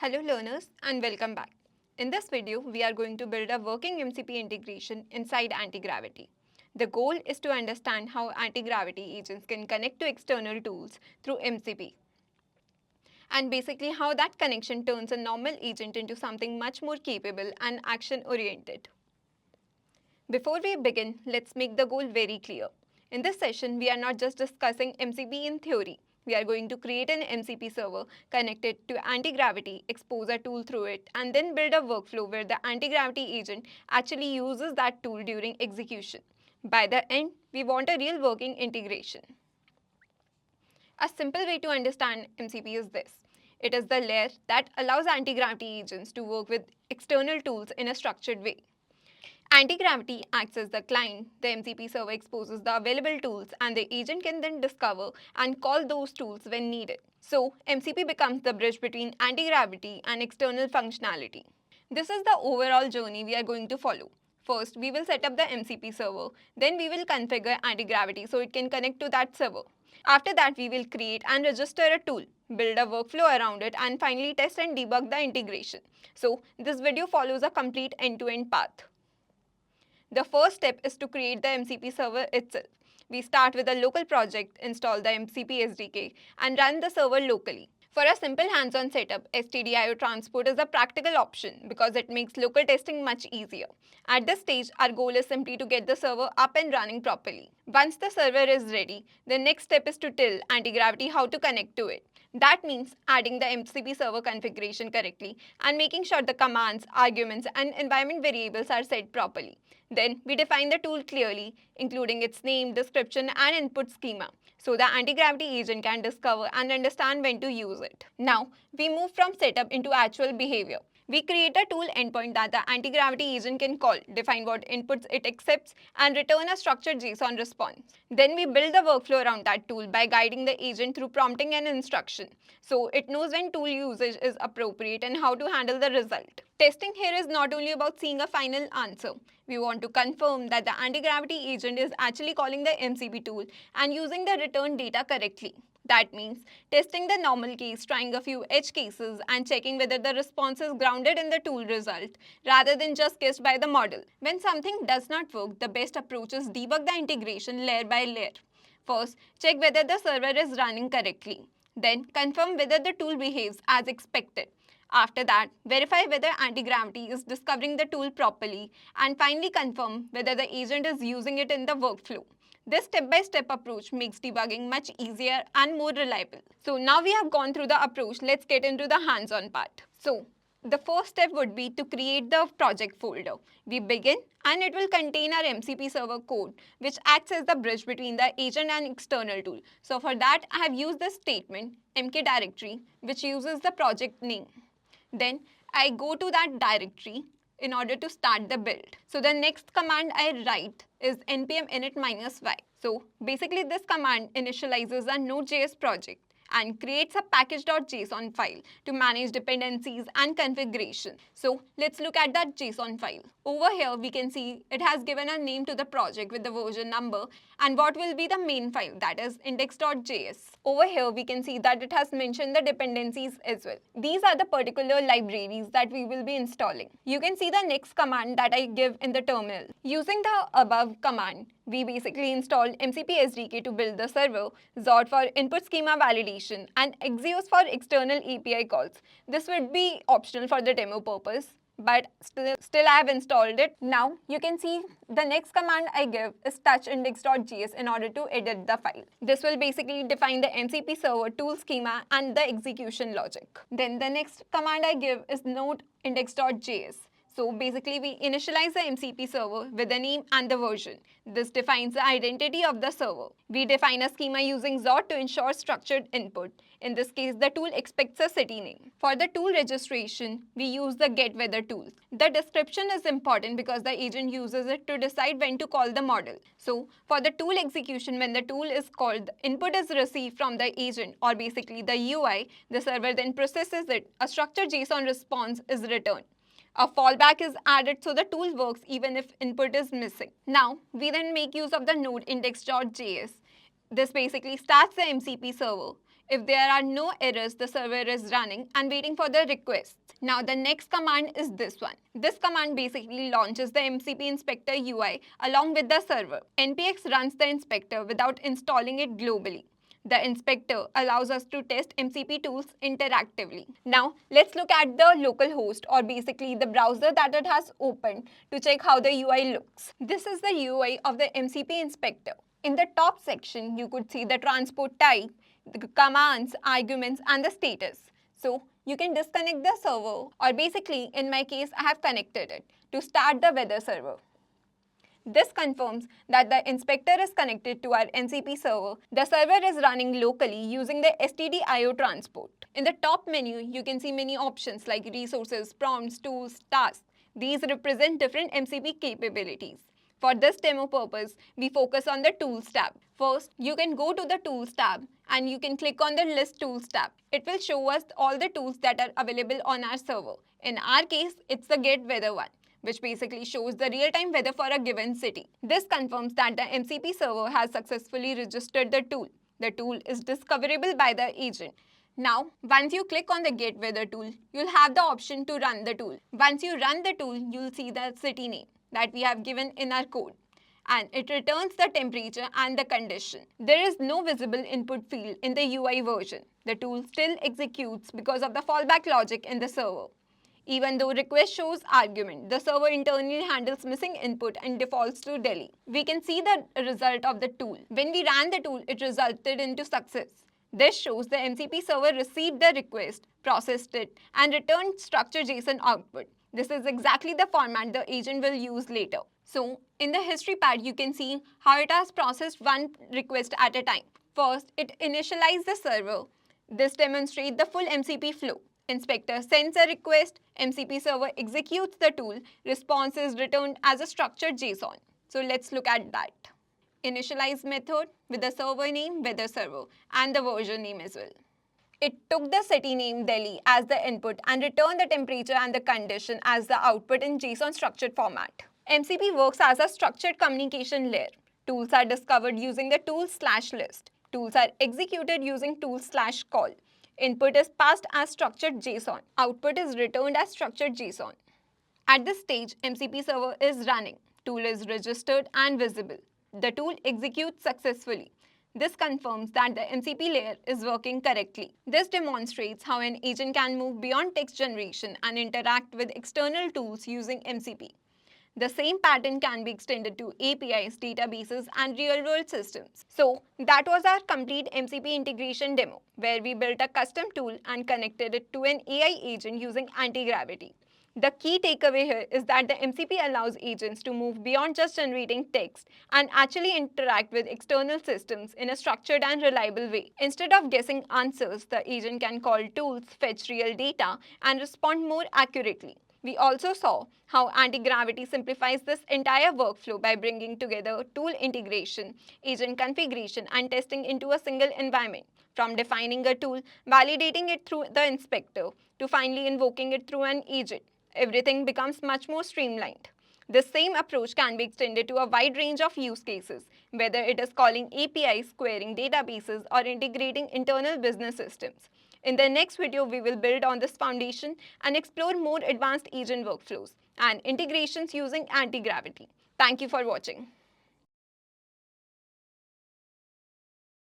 Hello learners and welcome back. In this video, we are going to build a working MCP integration inside Antigravity. The goal is to understand how Antigravity agents can connect to external tools through MCP, and basically how that connection turns a normal agent into something much more capable and action-oriented. Before we begin, let's make the goal very clear. In this session, we are not just discussing MCP in theory. We are going to create an MCP server connected to Antigravity, expose a tool through it, and then build a workflow where the Antigravity agent actually uses that tool during execution. By the end, we want a real working integration. A simple way to understand MCP is this. It is the layer that allows Antigravity agents to work with external tools in a structured way. Antigravity acts as the client. The MCP server exposes the available tools, and the agent can then discover and call those tools when needed. So, MCP becomes the bridge between Antigravity and external functionality. This is the overall journey we are going to follow. First, we will set up the MCP server. Then we will configure Antigravity so it can connect to that server. After that, we will create and register a tool, build a workflow around it, and finally test and debug the integration. So, this video follows a complete end-to-end path. The first step is to create the MCP server itself. We start with a local project, install the MCP SDK, and run the server locally. For a simple hands-on setup, stdio transport is a practical option because it makes local testing much easier. At this stage, our goal is simply to get the server up and running properly. Once the server is ready, the next step is to tell Antigravity how to connect to it. That means adding the MCP server configuration correctly and making sure the commands, arguments, and environment variables are set properly. Then we define the tool clearly, including its name, description, and input schema, so the Antigravity agent can discover and understand when to use it. Now, we move from setup into actual behavior. We create a tool endpoint that the Antigravity agent can call, define what inputs it accepts, and return a structured JSON response. Then we build the workflow around that tool by guiding the agent through prompting and instruction, so it knows when tool usage is appropriate and how to handle the result. Testing here is not only about seeing a final answer. We want to confirm that the Antigravity agent is actually calling the MCP tool and using the returned data correctly. That means testing the normal case, trying a few edge cases, and checking whether the response is grounded in the tool result rather than just guessed by the model. When something does not work, the best approach is debug the integration layer by layer. First, check whether the server is running correctly. Then, confirm whether the tool behaves as expected. After that, verify whether Antigravity is discovering the tool properly, and finally confirm whether the agent is using it in the workflow. This step-by-step approach makes debugging much easier and more reliable. So now we have gone through the approach, let's get into the hands-on part. So the first step would be to create the project folder. We begin, and it will contain our MCP server code, which acts as the bridge between the agent and external tool. So for that, I have used this statement, mk directory, which uses the project name. Then I go to that directory in order to start the build. So the next command I write is npm init -y. So basically this command initializes a Node.js project and creates a package.json file to manage dependencies and configuration. So let's look at that JSON file. Over here we can see it has given a name to the project with the version number and what will be the main file, that is index.js. Over here we can see that it has mentioned the dependencies as well. These are the particular libraries that we will be installing. You can see the next command that I give in the terminal. Using the above command, we basically installed MCP SDK to build the server, Zod for input schema validation, and Axios for external API calls. This would be optional for the demo purpose, but still I have installed it. Now you can see the next command I give is touch-index.js in order to edit the file. This will basically define the MCP server tool schema and the execution logic. Then the next command I give is node.index.js. So basically we initialize the MCP server with the name and the version. This defines the identity of the server. We define a schema using Zod to ensure structured input. In this case, the tool expects a city name. For the tool registration, we use the getWeather tool. The description is important because the agent uses it to decide when to call the model. So for the tool execution, when the tool is called, the input is received from the agent or basically the UI. The server then processes it. A structured JSON response is returned. A fallback is added so the tool works even if input is missing. Now, we then make use of the node index.js. This basically starts the MCP server. If there are no errors, the server is running and waiting for the requests. Now the next command is this one. This command basically launches the MCP Inspector UI along with the server. NPX runs the inspector without installing it globally. The inspector allows us to test MCP tools interactively. Now, let's look at the local host, or basically the browser that it has opened, to check how the UI looks. This is the UI of the MCP Inspector. In the top section, you could see the transport type, the commands, arguments, and the status. So, you can disconnect the server, or basically, in my case, I have connected it to start the weather server. This confirms that the inspector is connected to our MCP server. The server is running locally using the stdio transport. In the top menu, you can see many options like resources, prompts, tools, tasks. These represent different MCP capabilities. For this demo purpose, we focus on the Tools tab. First, you can go to the Tools tab and you can click on the List Tools tab. It will show us all the tools that are available on our server. In our case, it's the Get Weather one, which basically shows the real-time weather for a given city. This confirms that the MCP server has successfully registered the tool. The tool is discoverable by the agent. Now, once you click on the Get Weather tool, you'll have the option to run the tool. Once you run the tool, you'll see the city name that we have given in our code, and it returns the temperature and the condition. There is no visible input field in the UI version. The tool still executes because of the fallback logic in the server. Even though request shows argument, the server internally handles missing input and defaults to Delhi. We can see the result of the tool. When we ran the tool, it resulted into success. This shows the MCP server received the request, processed it, and returned structured JSON output. This is exactly the format the agent will use later. So, in the history pad, you can see how it has processed one request at a time. First, it initialized the server. This demonstrates the full MCP flow. Inspector sends a request, MCP server executes the tool, response is returned as a structured JSON. So let's look at that. Initialize method with the server name, weather server, and the version name as well. It took the city name Delhi as the input and returned the temperature and the condition as the output in JSON structured format. MCP works as a structured communication layer. Tools are discovered using the tools/list. Tools are executed using tools/call. Input is passed as structured JSON. Output is returned as structured JSON. At this stage, MCP server is running. Tool is registered and visible. The tool executes successfully. This confirms that the MCP layer is working correctly. This demonstrates how an agent can move beyond text generation and interact with external tools using MCP. The same pattern can be extended to APIs, databases, and real-world systems. So, that was our complete MCP integration demo, where we built a custom tool and connected it to an AI agent using Antigravity. The key takeaway here is that the MCP allows agents to move beyond just generating text and actually interact with external systems in a structured and reliable way. Instead of guessing answers, the agent can call tools, fetch real data, and respond more accurately. We also saw how Antigravity simplifies this entire workflow by bringing together tool integration, agent configuration, and testing into a single environment. From defining a tool, validating it through the inspector, to finally invoking it through an agent, everything becomes much more streamlined. This same approach can be extended to a wide range of use cases, whether it is calling APIs, querying databases, or integrating internal business systems. In the next video, we will build on this foundation and explore more advanced agent workflows and integrations using Antigravity. Thank you for watching.